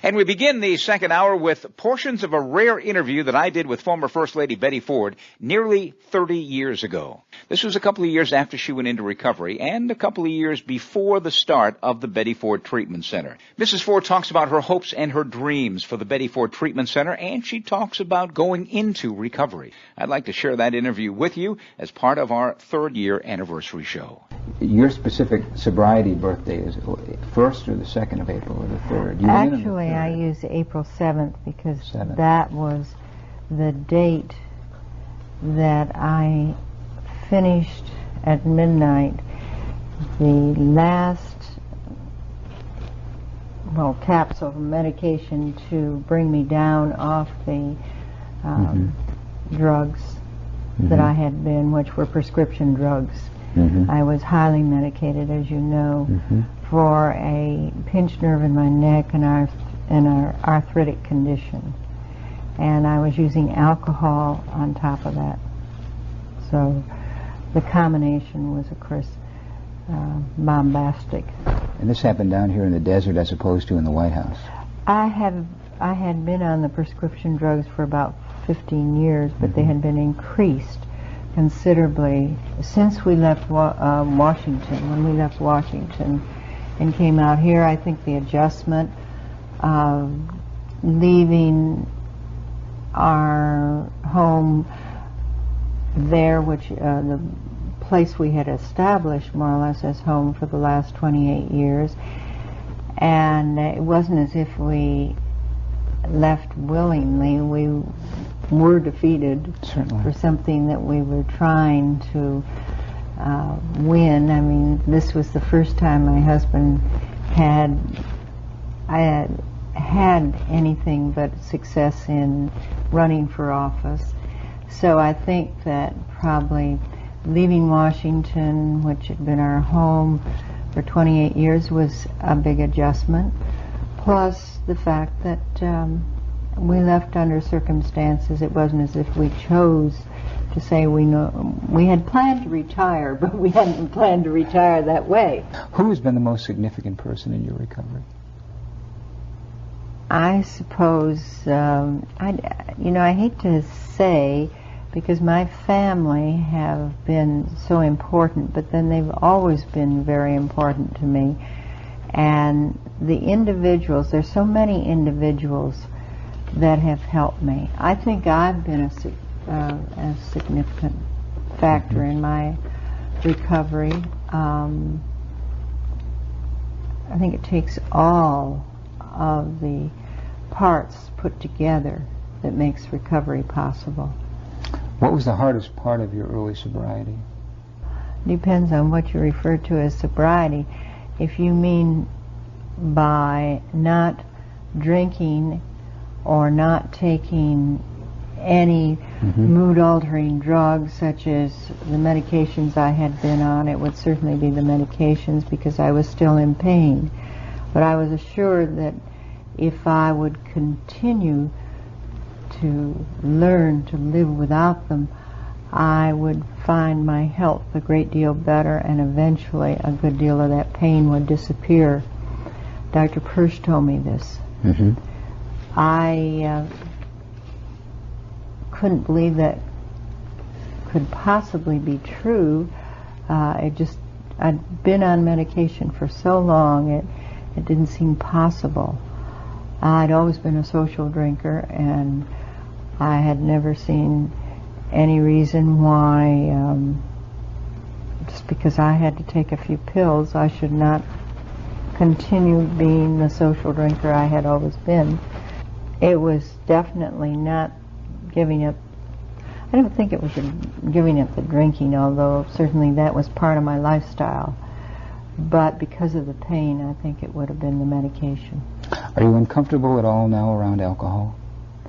And we begin the second hour with portions of a rare interview that I did with former First Lady Betty Ford nearly 30 years ago. This was a couple of years after she went into recovery and a couple of years before the start of the Betty Ford Treatment Center. Mrs. Ford talks about her hopes and her dreams for the Betty Ford Treatment Center, and she talks about going into recovery. I'd like to share that interview with you as part of our third-year anniversary show. Your specific sobriety birthday is 1st or the 2nd of April or the 3rd? Actually, I use April 7th because that was the date that I finished at midnight the last, capsule of medication to bring me down off the drugs that I had been, which were prescription drugs. I was highly medicated, as you know, for a pinched nerve in my neck and an arthritic condition. And I was using alcohol on top of that. So the combination was, of course, bombastic. And this happened down here in the desert as opposed to in the White House? I had been on the prescription drugs for about 15 years, but they had been increased considerably since we left Washington. When we left Washington and came out here, I think the adjustment of leaving our home there, which the place we had established more or less as home for the last 28 years, and it wasn't as if we left willingly. We were defeated for something that we were trying to win. I mean, this was the first time my husband had anything but success in running for office. So I think that probably leaving Washington, which had been our home for 28 years, was a big adjustment. Plus the fact that we left under circumstances. It wasn't as if we chose to say we had planned to retire, but we hadn't planned to retire that way. Who has been the most significant person in your recovery? I suppose, I hate to say, because my family have been so important, but then they've always been very important to me. And the individuals, there's so many individuals that have helped me. I think I've been a significant factor in my recovery. I think it takes all of the parts put together that makes recovery possible. What was the hardest part of your early sobriety? Depends on what you refer to as sobriety. If you mean by not drinking or not taking any mood-altering drugs, such as the medications I had been on, it would certainly be the medications because I was still in pain. But I was assured that if I would continue to learn to live without them, I would find my health a great deal better, and eventually a good deal of that pain would disappear. Dr. Persh told me this. I couldn't believe that could possibly be true. I'd been on medication for so long, it didn't seem possible. I'd always been a social drinker, and I had never seen any reason why, just because I had to take a few pills, I should not continue being the social drinker I had always been. It was definitely not giving up. I don't think it was giving up the drinking, although certainly that was part of my lifestyle. But because of the pain, I think it would have been the medication. Are you uncomfortable at all now around alcohol?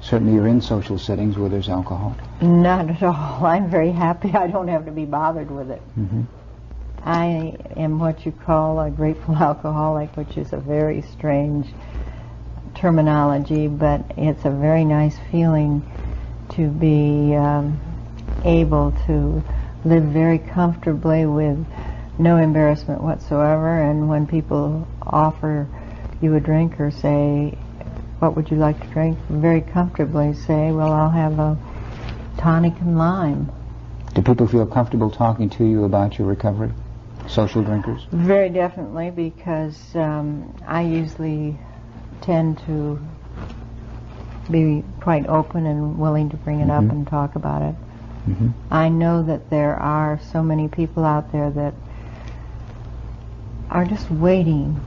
Certainly you're in social settings where there's alcohol. Not at all. I'm very happy I don't have to be bothered with it. I am what you call a grateful alcoholic, which is a very strange terminology, but it's a very nice feeling to be able to live very comfortably with no embarrassment whatsoever. And when people offer you a drink or say, what would you like to drink? Very comfortably say, well, I'll have a tonic and lime. Do people feel comfortable talking to you about your recovery? Social drinkers? Very definitely, because I usually tend to be quite open and willing to bring it up and talk about it. I know that there are so many people out there that are just waiting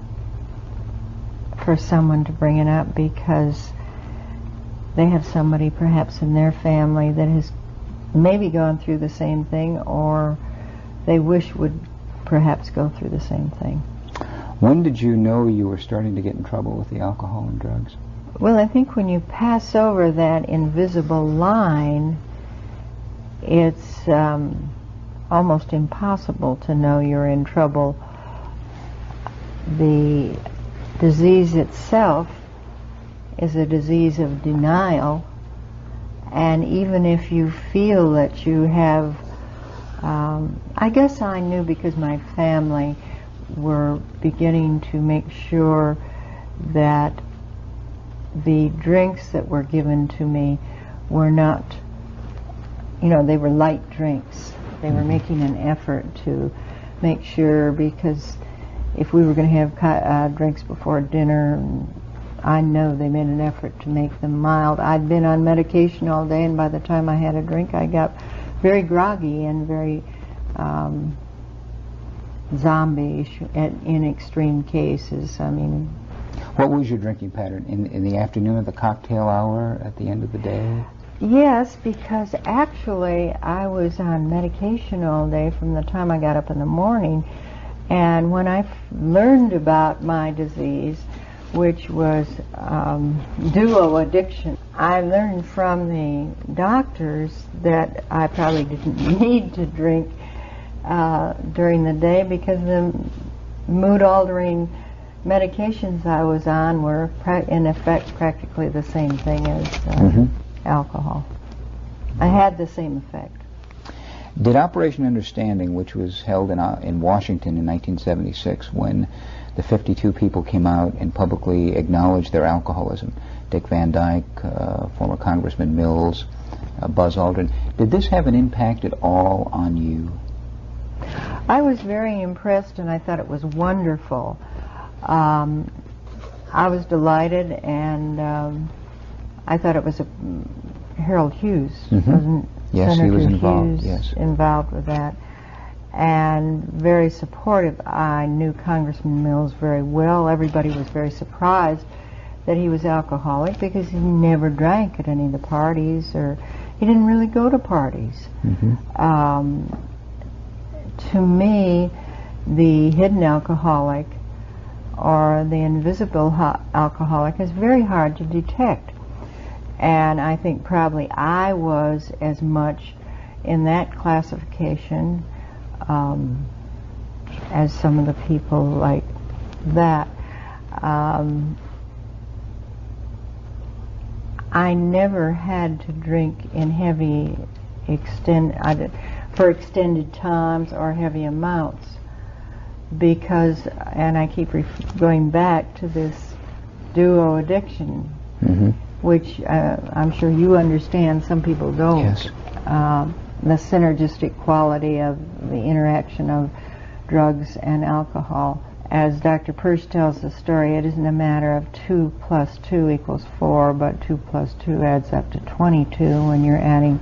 for someone to bring it up because they have somebody perhaps in their family that has maybe gone through the same thing, or they wish would perhaps go through the same thing. When did you know you were starting to get in trouble with the alcohol and drugs? Well, I think when you pass over that invisible line, it's almost impossible to know you're in trouble. The disease itself is a disease of denial, and even if you feel that you have, I guess I knew because my family were beginning to make sure that the drinks that were given to me were not, they were light drinks. They were making an effort to make sure, because if we were going to have drinks before dinner, I know they made an effort to make them mild. I'd been on medication all day, and by the time I had a drink, I got very groggy and very zombie-ish in extreme cases. I mean, what was your drinking pattern? In the afternoon, at the cocktail hour, at the end of the day? Yes, because actually I was on medication all day from the time I got up in the morning, and when I learned about my disease, which was duo addiction, I learned from the doctors that I probably didn't need to drink during the day, because the mood-altering medications I was on were in effect practically the same thing as alcohol. I had the same effect. Did Operation Understanding, which was held in Washington in 1976, when the 52 people came out and publicly acknowledged their alcoholism, Dick Van Dyke, former Congressman Mills, Buzz Aldrin, did this have an impact at all on you? I was very impressed, and I thought it was wonderful. I was delighted, and I thought it was Harold Hughes, wasn't Yes, Senator he was involved. Hughes involved with that, and very supportive. I knew Congressman Mills very well. Everybody was very surprised that he was alcoholic, because he never drank at any of the parties, or he didn't really go to parties. To me, the hidden alcoholic or the invisible alcoholic is very hard to detect. And I think probably I was as much in that classification as some of the people like that. I never had to drink in heavy for extended times or heavy amounts, because, and I keep going back to this duo addiction, which I'm sure you understand, some people don't. Yes. The synergistic quality of the interaction of drugs and alcohol. As Dr. Persh tells the story, it isn't a matter of 2 + 2 = 4, but 2 + 2 adds up to 22 when you're adding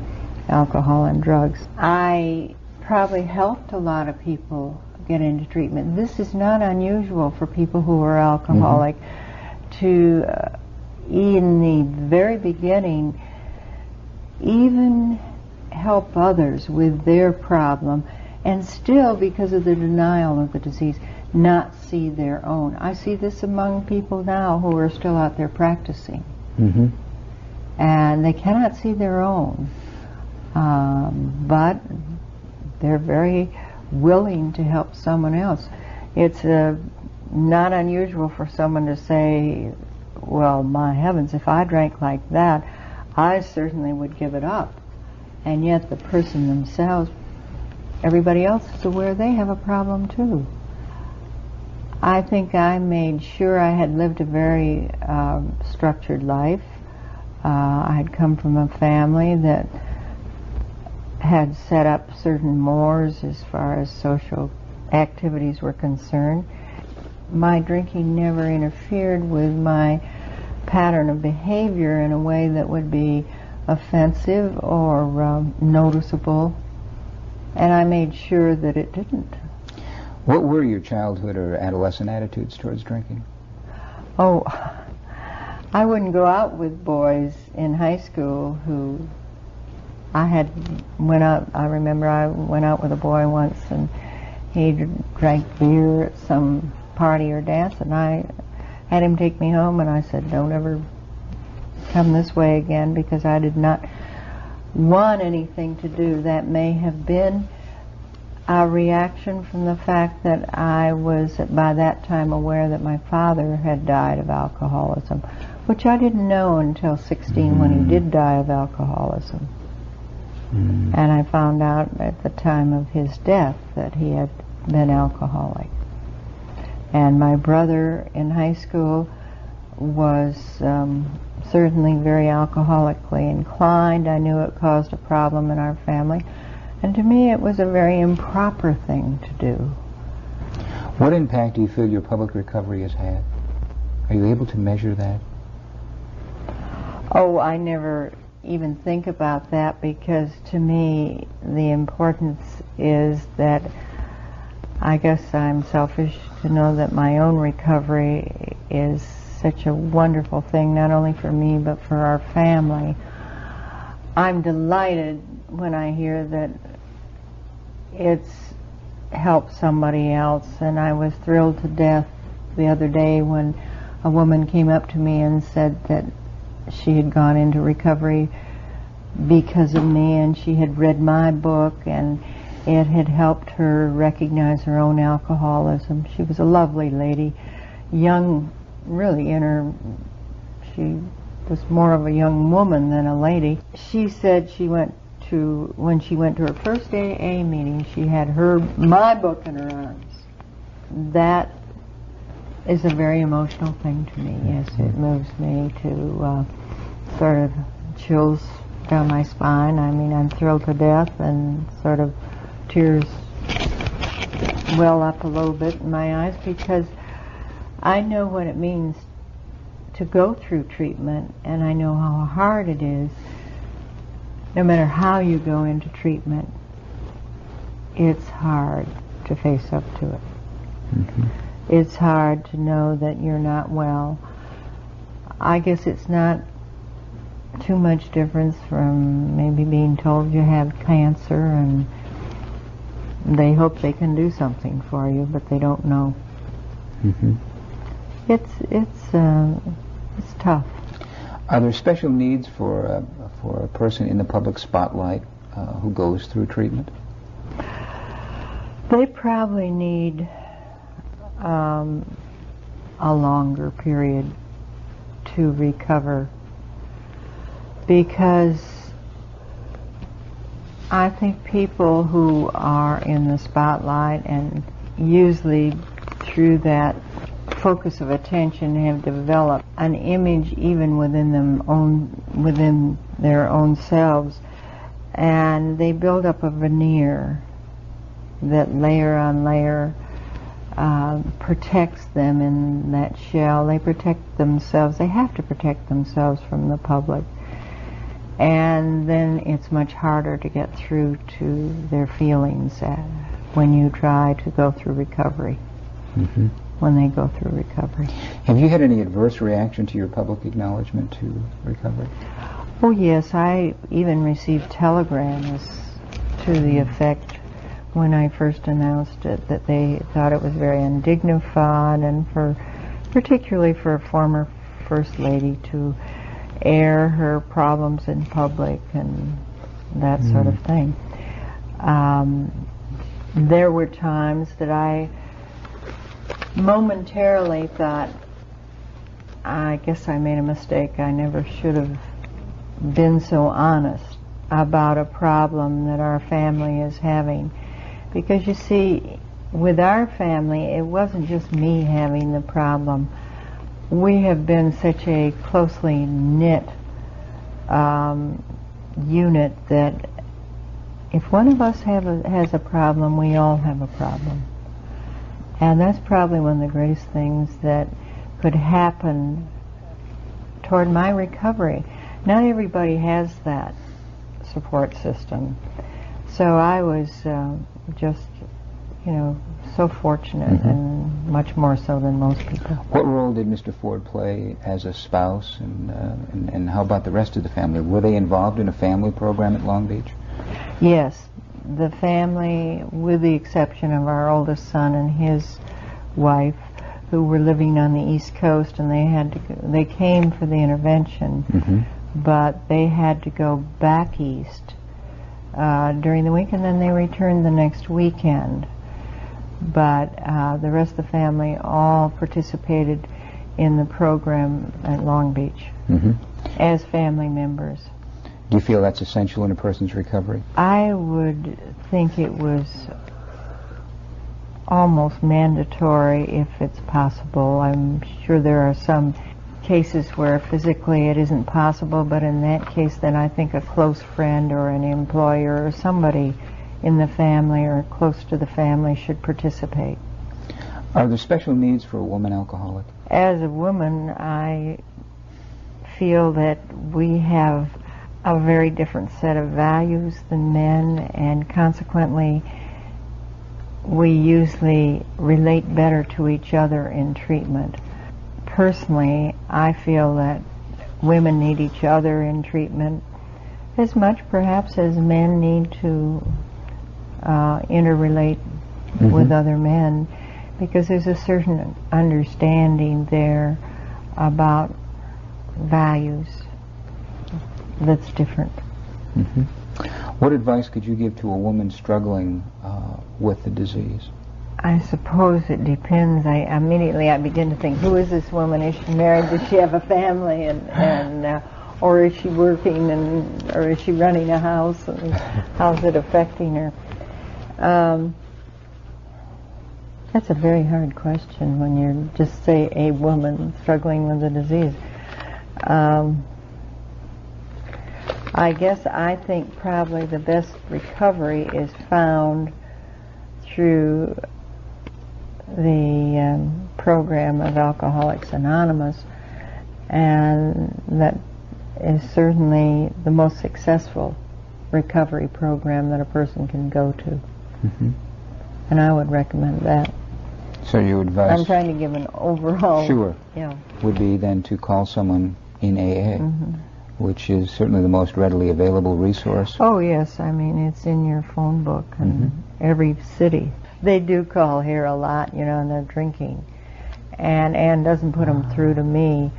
alcohol and drugs. I probably helped a lot of people get into treatment. This is not unusual for people who are alcoholic to, in the very beginning, even help others with their problem, and still, because of the denial of the disease, not see their own. I see this among people now who are still out there practicing, and they cannot see their own, but they're very willing to help someone else. It's not unusual for someone to say, well, my heavens, if I drank like that, I certainly would give it up. And yet the person themselves, everybody else is aware they have a problem too. I think I made sure I had lived a very structured life. I had come from a family that had set up certain mores as far as social activities were concerned. My drinking never interfered with my pattern of behavior in a way that would be offensive or noticeable, and I made sure that it didn't. What were your childhood or adolescent attitudes towards drinking? Oh, I wouldn't go out with boys in high school who I remember I went out with a boy once and he drank beer at some party or dance, and I had him take me home, and I said, don't ever come this way again, because I did not want anything to do. That may have been a reaction from the fact that I was by that time aware that my father had died of alcoholism, which I didn't know until 16 when he did die of alcoholism. And I found out at the time of his death that he had been alcoholic. And my brother in high school was certainly very alcoholically inclined. I knew it caused a problem in our family. And to me it was a very improper thing to do. What impact do you feel your public recovery has had? Are you able to measure that? Oh, I never even think about that, because to me the importance is that I guess I'm selfish to know that my own recovery is such a wonderful thing, not only for me but for our family. I'm delighted when I hear that it's helped somebody else, and I was thrilled to death the other day when a woman came up to me and said that she had gone into recovery because of me, and she had read my book and it had helped her recognize her own alcoholism. She was a lovely lady, young, really she was more of a young woman than a lady. She said when she went to her first AA meeting, she had my book in her arms. That is a very emotional thing to me. Yes, it moves me to sort of chills down my spine. I mean, I'm thrilled to death, and sort of tears well up a little bit in my eyes, because I know what it means to go through treatment, and I know how hard it is. No matter how you go into treatment, it's hard to face up to it. It's hard to know that you're not well. I guess it's not too much difference from maybe being told you have cancer and they hope they can do something for you, but they don't know. It's tough. Are there special needs for a person in the public spotlight who goes through treatment? They probably need a longer period to recover, because I think people who are in the spotlight, and usually through that focus of attention, have developed an image even within their own selves, and they build up a veneer that layer on layer protects them in that shell. They protect themselves. They have to protect themselves from the public. And then it's much harder to get through to their feelings when you try to go through recovery, when they go through recovery. Have you had any adverse reaction to your public acknowledgement to recovery? Oh yes, I even received telegrams to the effect, when I first announced it, that they thought it was very undignified, and particularly for a former First Lady to air her problems in public and that sort of thing. There were times that I momentarily thought, I guess I made a mistake. I never should have been so honest about a problem that our family is having. Because you see, with our family, it wasn't just me having the problem. We have been such a closely knit unit that if one of us has a problem, we all have a problem. And that's probably one of the greatest things that could happen toward my recovery. Not everybody has that support system. So I was just, so fortunate, and much more so than most people. What role did Mr. Ford play as a spouse, and how about the rest of the family? Were they involved in a family program at Long Beach? Yes, the family, with the exception of our oldest son and his wife, who were living on the East Coast, and they came for the intervention, but they had to go back east during the week, and then they returned the next weekend. But the rest of the family all participated in the program at Long Beach as family members. Do you feel that's essential in a person's recovery? I would think it was almost mandatory if it's possible. I'm sure there are some cases where physically it isn't possible, but in that case then I think a close friend or an employer or somebody in the family or close to the family should participate. Are there special needs for a woman alcoholic? As a woman, I feel that we have a very different set of values than men, and consequently we usually relate better to each other in treatment. Personally, I feel that women need each other in treatment as much perhaps as men need to interrelate with other men, because there's a certain understanding there about values that's different. What advice could you give to a woman struggling with the disease? I suppose it depends. Immediately I begin to think, who is this woman? Is she married? Does she have a family? And or is she working? Or is she running a house? And how's it affecting her? That's a very hard question when you're just, say, a woman struggling with the disease. I guess I think probably the best recovery is found through the program of Alcoholics Anonymous, and that is certainly the most successful recovery program that a person can go to. And I would recommend that. So your advice... I'm trying to give an overall... Sure. Yeah. Would be then to call someone in AA, which is certainly the most readily available resource. Oh, yes. I mean, it's in your phone book in every city. They do call here a lot, and they're drinking. And Ann doesn't put them through to me.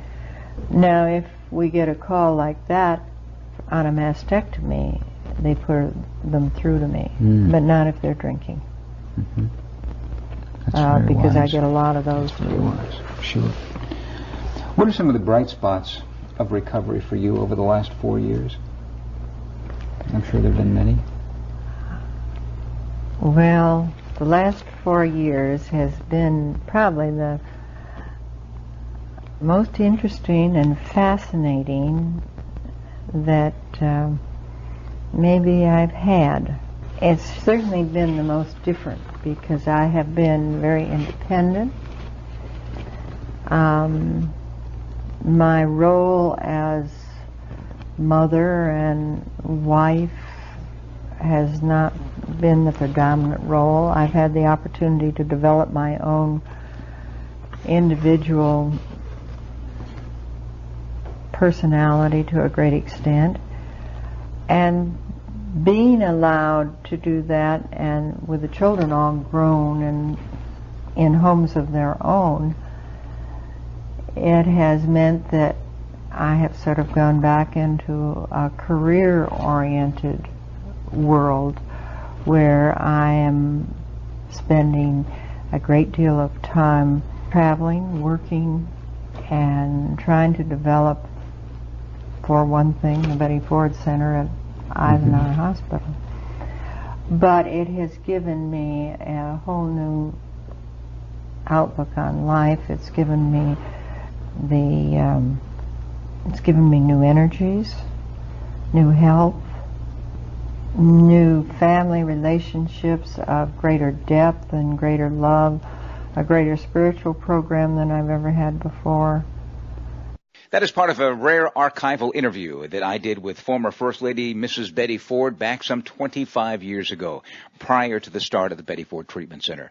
Now, if we get a call like that on a mastectomy, they put them through to me, but not if they're drinking. That's very because wise. I get a lot of those. Very wise. Sure. What are some of the bright spots of recovery for you over the last 4 years? I'm sure there have been many. Well, the last 4 years has been probably the most interesting and fascinating that maybe I've had. It's certainly been the most different because I have been very independent. My role as mother and wife has not been the predominant role. I've had the opportunity to develop my own individual personality to a great extent, and being allowed to do that, and with the children all grown and in homes of their own, it has meant that I have sort of gone back into a career-oriented world where I am spending a great deal of time traveling, working, and trying to develop, for one thing, the Betty Ford Center at Eisenhower Hospital. But it has given me a whole new outlook on life. It's given me new energies, new health, new family relationships of greater depth and greater love, a greater spiritual program than I've ever had before. That is part of a rare archival interview that I did with former First Lady Mrs. Betty Ford back some 25 years ago, prior to the start of the Betty Ford Treatment Center.